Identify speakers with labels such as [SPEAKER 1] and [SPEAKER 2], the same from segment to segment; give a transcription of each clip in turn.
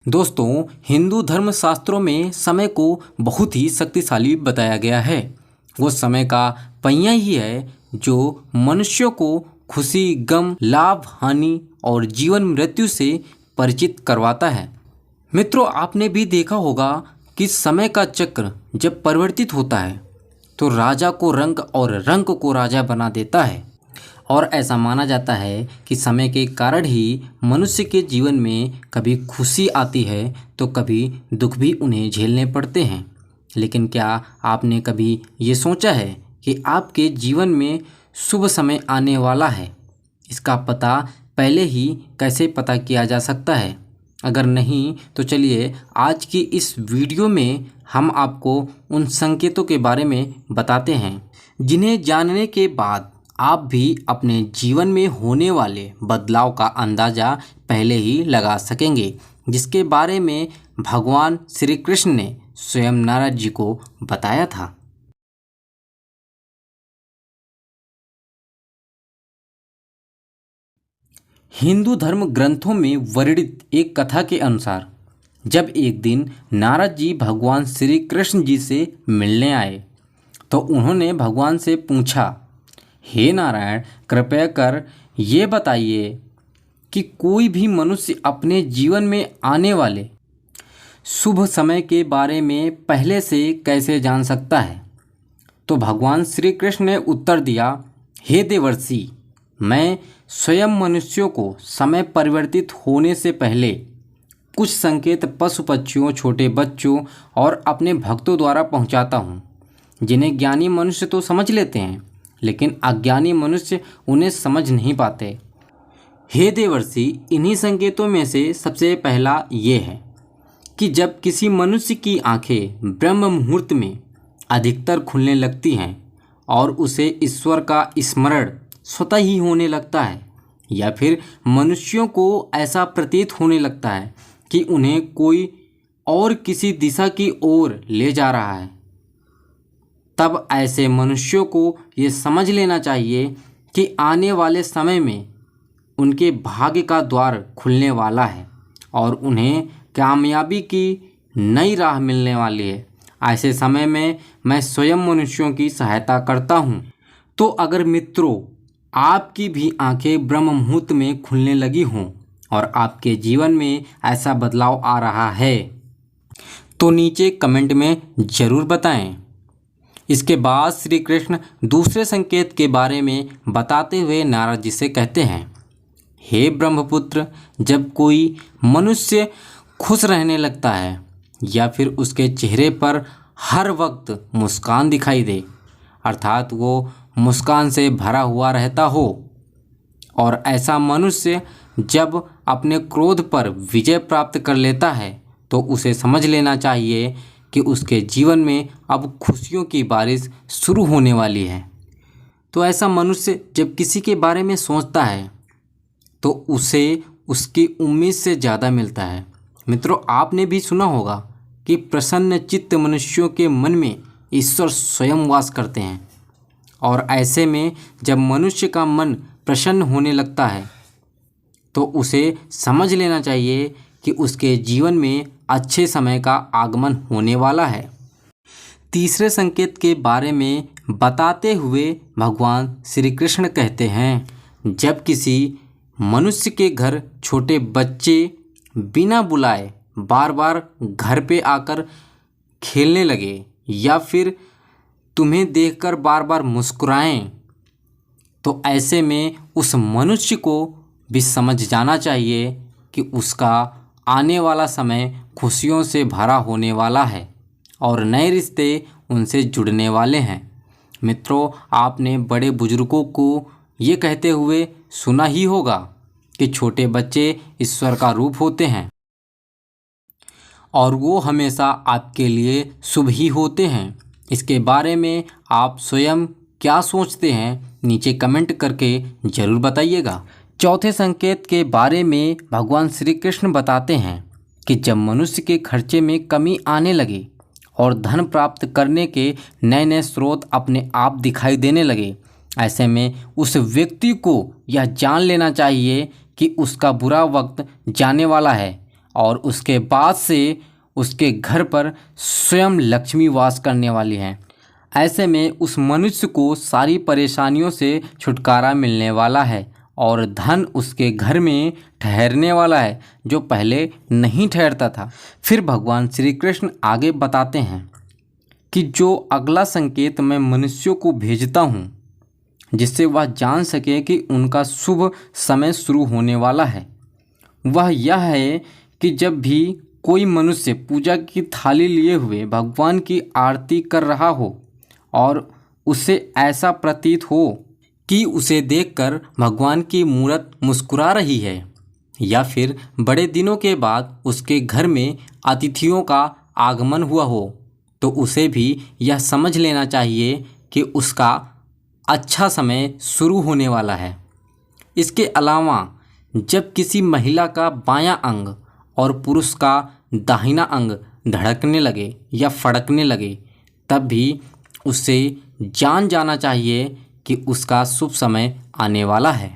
[SPEAKER 1] दोस्तों, हिंदू धर्म शास्त्रों में समय को बहुत ही शक्तिशाली बताया गया है। वो समय का पहिया ही है जो मनुष्यों को खुशी, गम, लाभ, हानि और जीवन मृत्यु से परिचित करवाता है। मित्रों, आपने भी देखा होगा कि समय का चक्र जब परिवर्तित होता है तो राजा को रंक और रंक को राजा बना देता है। और ऐसा माना जाता है कि समय के कारण ही मनुष्य के जीवन में कभी खुशी आती है तो कभी दुख भी उन्हें झेलने पड़ते हैं। लेकिन क्या आपने कभी ये सोचा है कि आपके जीवन में शुभ समय आने वाला है? इसका पता पहले ही कैसे पता किया जा सकता है? अगर नहीं तो चलिए आज की इस वीडियो में हम आपको उन संकेतों के बारे में बताते हैं जिन्हें जानने के बाद आप भी अपने जीवन में होने वाले बदलाव का अंदाज़ा पहले ही लगा सकेंगे, जिसके बारे में भगवान श्री कृष्ण ने स्वयं नारद जी को बताया था। हिंदू धर्म ग्रंथों में वर्णित एक कथा के अनुसार जब एक दिन नारद जी भगवान श्री कृष्ण जी से मिलने आए तो उन्होंने भगवान से पूछा, हे नारायण, कृपया कर ये बताइए कि कोई भी मनुष्य अपने जीवन में आने वाले शुभ समय के बारे में पहले से कैसे जान सकता है? तो भगवान श्री कृष्ण ने उत्तर दिया, हे देवर्षि, मैं स्वयं मनुष्यों को समय परिवर्तित होने से पहले कुछ संकेत पशु पक्षियों, छोटे बच्चों और अपने भक्तों द्वारा पहुंचाता हूं, जिन्हें ज्ञानी मनुष्य तो समझ लेते हैं लेकिन अज्ञानी मनुष्य उन्हें समझ नहीं पाते। हे देवर्षि, इन्हीं संकेतों में से सबसे पहला ये है कि जब किसी मनुष्य की आंखें ब्रह्म मुहूर्त में अधिकतर खुलने लगती हैं और उसे ईश्वर का स्मरण स्वतः ही होने लगता है, या फिर मनुष्यों को ऐसा प्रतीत होने लगता है कि उन्हें कोई और किसी दिशा की ओर ले जा रहा है, तब ऐसे मनुष्यों को ये समझ लेना चाहिए कि आने वाले समय में उनके भाग्य का द्वार खुलने वाला है और उन्हें कामयाबी की नई राह मिलने वाली है। ऐसे समय में मैं स्वयं मनुष्यों की सहायता करता हूँ। तो अगर मित्रों आपकी भी आंखें ब्रह्म मुहूर्त में खुलने लगी हों और आपके जीवन में ऐसा बदलाव आ रहा है तो नीचे कमेंट में ज़रूर बताएं। इसके बाद श्री कृष्ण दूसरे संकेत के बारे में बताते हुए नारद जी से कहते हैं, हे ब्रह्मपुत्र, जब कोई मनुष्य खुश रहने लगता है या फिर उसके चेहरे पर हर वक्त मुस्कान दिखाई दे, अर्थात वो मुस्कान से भरा हुआ रहता हो, और ऐसा मनुष्य जब अपने क्रोध पर विजय प्राप्त कर लेता है तो उसे समझ लेना चाहिए कि उसके जीवन में अब खुशियों की बारिश शुरू होने वाली है। तो ऐसा मनुष्य जब किसी के बारे में सोचता है तो उसे उसकी उम्मीद से ज़्यादा मिलता है। मित्रों, आपने भी सुना होगा कि प्रसन्न चित्त मनुष्यों के मन में ईश्वर स्वयं वास करते हैं, और ऐसे में जब मनुष्य का मन प्रसन्न होने लगता है तो उसे समझ लेना चाहिए कि उसके जीवन में अच्छे समय का आगमन होने वाला है। तीसरे संकेत के बारे में बताते हुए भगवान श्री कृष्ण कहते हैं, जब किसी मनुष्य के घर छोटे बच्चे बिना बुलाए बार बार घर पे आकर खेलने लगे या फिर तुम्हें देखकर बार बार मुस्कुराएं, तो ऐसे में उस मनुष्य को भी समझ जाना चाहिए कि उसका आने वाला समय खुशियों से भरा होने वाला है और नए रिश्ते उनसे जुड़ने वाले हैं। मित्रों, आपने बड़े बुजुर्गों को ये कहते हुए सुना ही होगा कि छोटे बच्चे ईश्वर का रूप होते हैं और वो हमेशा आपके लिए शुभ ही होते हैं। इसके बारे में आप स्वयं क्या सोचते हैं, नीचे कमेंट करके ज़रूर बताइएगा। चौथे संकेत के बारे में भगवान श्री कृष्ण बताते हैं कि जब मनुष्य के खर्चे में कमी आने लगे और धन प्राप्त करने के नए नए स्रोत अपने आप दिखाई देने लगे, ऐसे में उस व्यक्ति को यह जान लेना चाहिए कि उसका बुरा वक्त जाने वाला है और उसके बाद से उसके घर पर स्वयं लक्ष्मी वास करने वाली है। ऐसे में उस मनुष्य को सारी परेशानियों से छुटकारा मिलने वाला है और धन उसके घर में ठहरने वाला है जो पहले नहीं ठहरता था। फिर भगवान श्री कृष्ण आगे बताते हैं कि जो अगला संकेत मैं मनुष्यों को भेजता हूँ जिससे वह जान सके कि उनका शुभ समय शुरू होने वाला है, वह यह है कि जब भी कोई मनुष्य पूजा की थाली लिए हुए भगवान की आरती कर रहा हो और उसे ऐसा प्रतीत हो कि उसे देखकर भगवान की मूरत मुस्कुरा रही है, या फिर बड़े दिनों के बाद उसके घर में अतिथियों का आगमन हुआ हो, तो उसे भी यह समझ लेना चाहिए कि उसका अच्छा समय शुरू होने वाला है। इसके अलावा जब किसी महिला का बायां अंग और पुरुष का दाहिना अंग धड़कने लगे या फड़कने लगे, तब भी उसे जान जाना चाहिए कि उसका शुभ समय आने वाला है।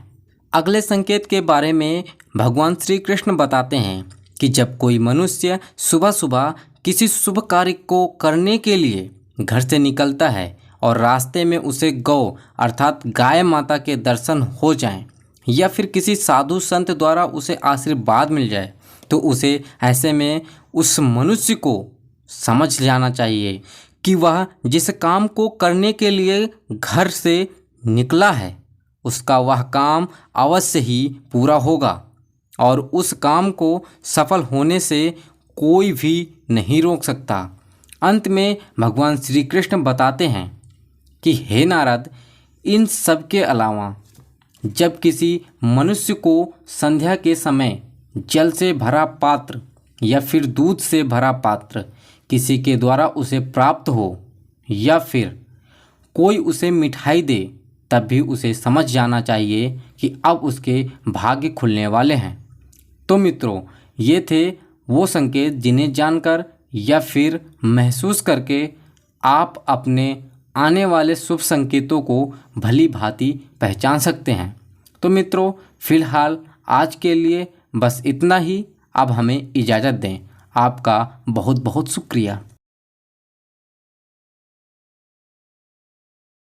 [SPEAKER 1] अगले संकेत के बारे में भगवान श्री कृष्ण बताते हैं कि जब कोई मनुष्य सुबह सुबह किसी शुभ कार्य को करने के लिए घर से निकलता है और रास्ते में उसे गौ अर्थात गाय माता के दर्शन हो जाएं, या फिर किसी साधु संत द्वारा उसे आशीर्वाद मिल जाए, तो उसे ऐसे में उस मनुष्य को समझ जाना चाहिए कि वह जिस काम को करने के लिए घर से निकला है उसका वह काम अवश्य ही पूरा होगा और उस काम को सफल होने से कोई भी नहीं रोक सकता। अंत में भगवान श्री कृष्ण बताते हैं कि हे नारद, इन सब के अलावा जब किसी मनुष्य को संध्या के समय जल से भरा पात्र या फिर दूध से भरा पात्र किसी के द्वारा उसे प्राप्त हो, या फिर कोई उसे मिठाई दे, तब भी उसे समझ जाना चाहिए कि अब उसके भाग्य खुलने वाले हैं। तो मित्रों, ये थे वो संकेत जिन्हें जानकर या फिर महसूस करके आप अपने आने वाले शुभ संकेतों को भली भांति पहचान सकते हैं। तो मित्रों, फिलहाल आज के लिए बस इतना ही। अब हमें इजाज़त दें। आपका बहुत बहुत शुक्रिया।